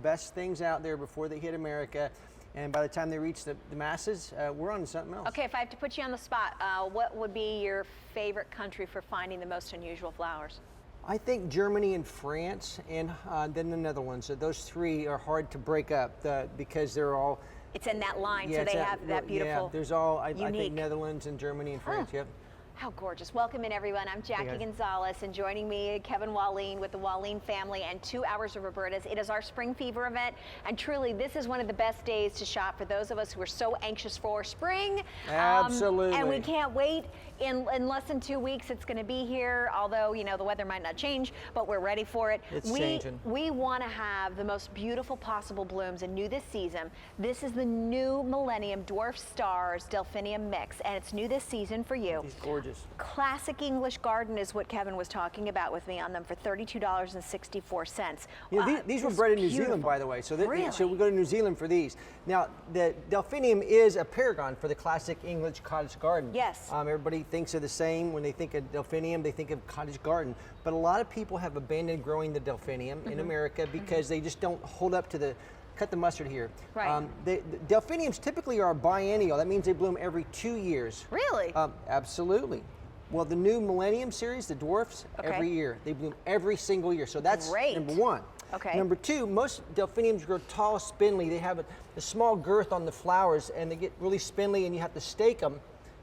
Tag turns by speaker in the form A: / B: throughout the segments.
A: best things out there before they hit America. And by the time they reach the masses, we're on to something else.
B: Okay, if I have to put you on the spot, what would be your favorite country for finding the most unusual flowers?
A: I think Germany and France, and then the Netherlands. So those three are hard to break up because they're all...
B: It's in that line, so they have that beautiful,
A: yeah, there's all, I
B: unique.
A: think Netherlands and Germany and France, yep.
B: How gorgeous. Welcome in, everyone. I'm Jacque Gonzales, and joining me, Kevin Wallin with the Wallin family and 2 hours of Roberta's. It is our Spring Fever event, and truly, this is one of the best days to shop for those of us who are so anxious for spring.
A: Absolutely.
B: And we can't wait. In less than 2 weeks, it's going to be here, although, you know, the weather might not change, but we're ready for it.
A: It's changing.
B: We want to have the most beautiful possible blooms, and new this season. This is the new Millenium Dwarf Stars Delphinium Mix, and it's new this season for you.
A: It's gorgeous.
B: Classic English Garden is what Kevin was talking about with me on them for $32.64.
A: Yeah, these were bred in New Zealand, by the way. So,
B: Really?
A: So we go to New Zealand for these. Now, the Delphinium is a paragon for the classic English cottage garden.
B: Yes.
A: Everybody thinks of the same. When they think of Delphinium, they think of cottage garden. But a lot of people have abandoned growing the Delphinium in America because they just don't hold up to the... Cut the mustard here.
B: Right.
A: The Delphiniums typically are biennial. That means they bloom every 2 years.
B: Really?
A: Absolutely. Well, the new Millennium series, the Dwarfs, every year. They bloom every single year. So that's number one.
B: Okay.
A: Number two, most Delphiniums grow tall, spindly. They have a small girth on the flowers, and they get really spindly, and you have to stake them.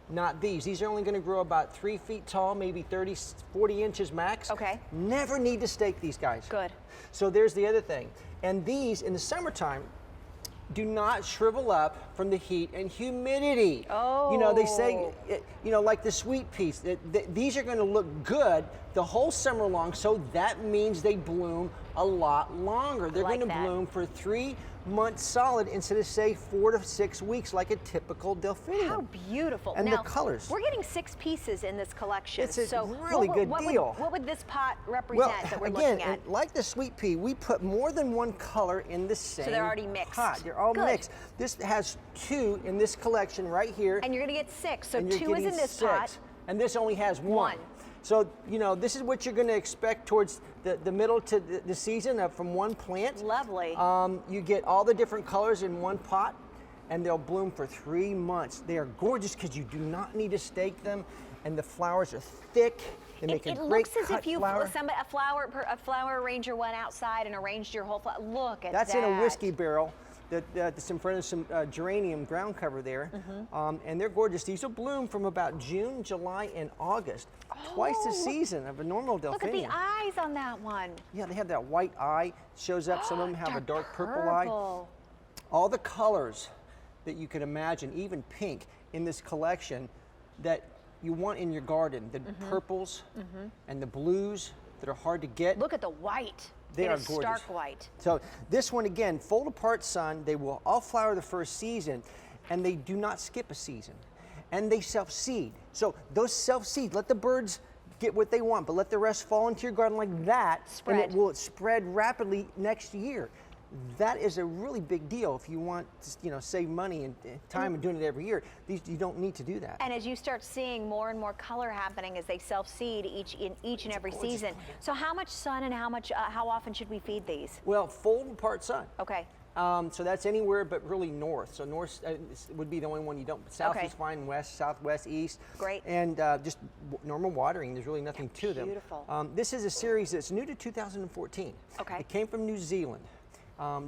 A: Not these. These are only going to grow about 3 feet tall, maybe 30, 40 inches max.
B: Okay.
A: Never need to stake these guys.
B: Good.
A: So there's the other thing. And these, in the summertime, do not shrivel up from the heat and humidity.
B: Oh.
A: You know, they say, you know, like the sweet peas, these are going to look good the whole summer long, so that means they bloom a lot longer. They're going to bloom for 3 months solid instead of, say, 4 to 6 weeks like a typical Delphinium.
B: How beautiful.
A: And
B: now,
A: the colors.
B: We're getting 6 pieces in this collection.
A: It's a
B: so
A: really good deal.
B: What would this pot represent that we're looking at?
A: Like the sweet pea, we put more than one color in the same
B: So they're already mixed.
A: pot. They're all mixed. This has 2 in this collection right here.
B: And you're going to get 6. So
A: and
B: 2 is in this pot.
A: And this only has 1. So, you know, this is what you're going to expect towards the middle to the season from one plant.
B: Lovely.
A: You get all the different colors in one pot, and they'll bloom for 3 months. They are gorgeous because you do not need to stake them, and the flowers are thick. They make a great cut flower.
B: It looks as if you a flower arranger went outside and arranged your whole flower. Look at that.
A: That's in a whiskey barrel. That's in front of some geranium ground cover there. And they're gorgeous. These will bloom from about June, July, and August. Twice the season of a normal Delphinium.
B: Look at the eyes on that one.
A: Yeah, they have that white eye. Shows up. Some of them have a dark purple eye. All the colors that you can imagine, even pink, in this collection that you want in your garden. The purples and the blues that are hard to get.
B: Look at the white.
A: They are
B: gorgeous. Stark white.
A: So this one, again, fold apart sun. They will all flower the first season, and they do not skip a season. And they self-seed. So those self-seed, let the birds get what they want, but let the rest fall into your garden like that, and it will spread rapidly next year. That is a really big deal if you want to, you know, save money and time and doing it every year. These, you don't need to do that.
B: And as you start seeing more and more color happening as they self-seed each and every season. So how much sun and how often should we feed these?
A: Well, fold apart sun.
B: Okay.
A: So that's anywhere but really north. So north would be the only one you don't. South is fine, west, southwest, east.
B: Great.
A: And just normal watering. There's really nothing to them.
B: Beautiful.
A: This is a series that's new to 2014.
B: Okay.
A: It came from New Zealand.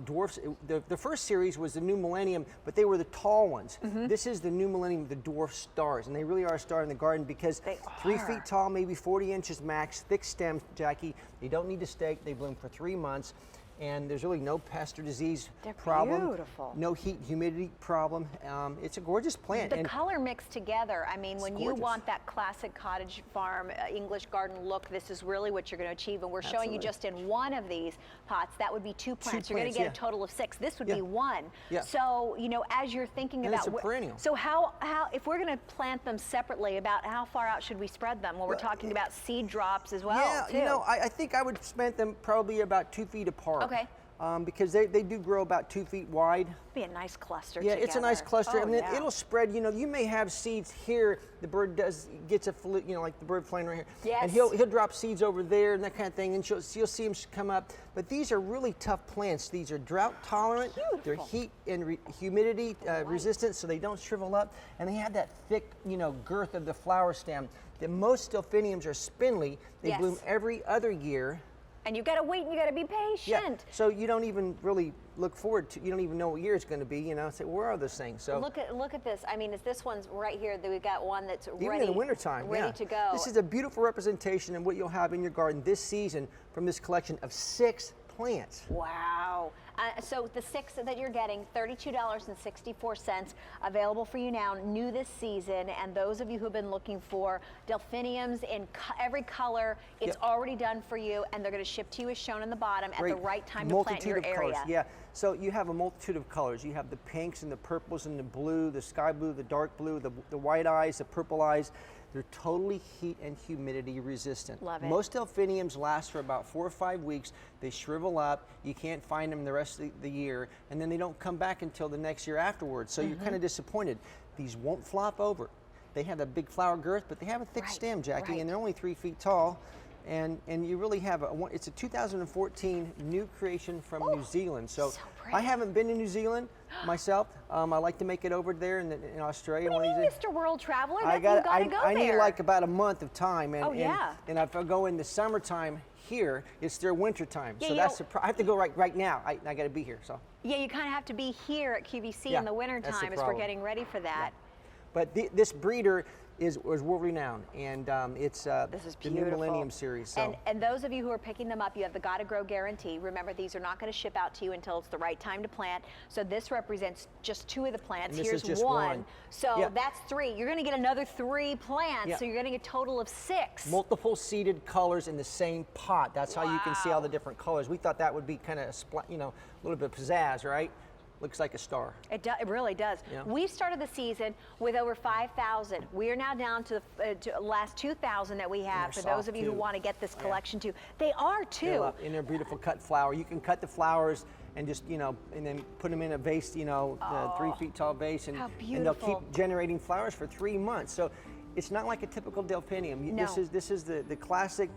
A: Dwarfs, the first series was the new Millennium, but they were the tall ones. This is the new Millennium, the Dwarf Stars, and they really are a star in the garden because
B: they
A: 3 feet tall, maybe 40 inches max, thick stems, Jackie. They don't need to stake. They bloom for 3 months. And there's really no pest or disease problem.
B: Beautiful.
A: No heat, humidity problem. It's a gorgeous plant.
B: The color mixed together. I mean, when
A: gorgeous.
B: you want that classic cottage farm, English garden look, this is really what you're going to achieve. And we're showing you just in one of these pots, that would be 2 plants. You're going to get a total of 6. This would be 1. So, you know, as you're thinking about
A: it's a perennial.
B: So how if we're going to plant them separately, about how far out should we spread them? Well, we're talking about seed drops as well.
A: Yeah, you know, I think I would plant them probably about 2 feet apart.
B: Okay.
A: because they do grow about 2 feet wide.
B: Be a nice cluster.
A: Yeah, it's a nice cluster,
B: Oh,
A: and then
B: yeah.
A: it'll spread. You know, you may have seeds here. The bird gets a you know, like the bird flying right here,
B: Yes.
A: and he'll drop seeds over there and that kind of thing, and you'll see them come up. But these are really tough plants. These are drought tolerant. They're heat and humidity resistant, so they don't shrivel up, and they have that thick, you know, girth of the flower stem. That most delphiniums are spindly. They
B: Yes.
A: bloom every other year.
B: And you got to wait and you got to be
A: Yeah,
B: patient.
A: so you don't even really look forward to, you don't even know what year it's going to be, you know, say, where are those things? So
B: Look at this. I mean, is this one's right here that we've got one that's
A: even
B: ready
A: in the wintertime,
B: ready
A: yeah.
B: to go.
A: This is a beautiful representation of what you'll have in your garden this season from this collection of 6 plants.
B: Wow. So the 6 that you're getting, $32.64, available for you now, new this season. And those of you who have been looking for delphiniums in every color, it's
A: Yep.
B: already done for you, and they're going to ship to you as shown in the bottom at the right time to plant in your
A: Multitude of
B: area.
A: colors, yeah. So you have a multitude of colors. You have the pinks and the purples and the blue, the sky blue, the dark blue, the white eyes, the purple eyes. They're totally heat and humidity resistant.
B: Love it.
A: Most delphiniums last for about 4 or 5 weeks. They shrivel up. You can't find them the rest of the year, and then they don't come back until the next year afterwards. So you're kind of disappointed. These won't flop over. They have a big flower girth, but they have a thick
B: Right,
A: stem, Jackie,
B: right.
A: and they're only 3 feet tall. And you really have it's a 2014 new creation from New Zealand. So
B: pretty.
A: I haven't been to New Zealand myself. I like to make it over there in Australia.
B: What do you
A: one
B: mean,
A: of these days.
B: Mr. World Traveler?
A: I
B: You gotta go
A: I
B: there.
A: need like about a month of time. And,
B: Oh, yeah.
A: And if I go in the summertime here, it's their winter time.
B: Yeah,
A: So
B: you
A: that's
B: don't-
A: I have to go right now. I got to be here. So.
B: Yeah, you kind of have to be here at QVC
A: Yeah,
B: in the winter
A: that's the
B: time as we're
A: problem.
B: getting ready for that.
A: But this breeder was world renowned, and it's
B: This is
A: the new
B: beautiful.
A: Millennium series. So.
B: And those of you who are picking them up, you have the Gotta Grow guarantee. Remember, these are not going to ship out to you until it's the right time to plant. So this represents just 2 of the plants.
A: And this
B: Here's
A: is just one.
B: So
A: Yeah.
B: that's 3. You're going to get another 3 plants.
A: Yeah.
B: So you're getting a total of 6.
A: Multiple seeded colors in the same pot. That's how you can see all
B: Wow.
A: the different colors. We thought that would be kind of, you know, a little bit of pizzazz, right? Looks like a star.
B: It really does.
A: Yeah.
B: We started the season with over 5,000. We are now down to the last 2,000 that we have.
A: they're
B: For those
A: soft,
B: of you who
A: too.
B: want to get this
A: Yeah.
B: collection too, they are too.
A: In their beautiful cut flower. You can cut the flowers and just, you know, and then put them in a vase, you know, a 3 feet tall vase, and
B: how
A: they'll
B: beautiful.
A: keep generating flowers for 3 months. So it's not like a typical delphinium.
B: No.
A: This is the classic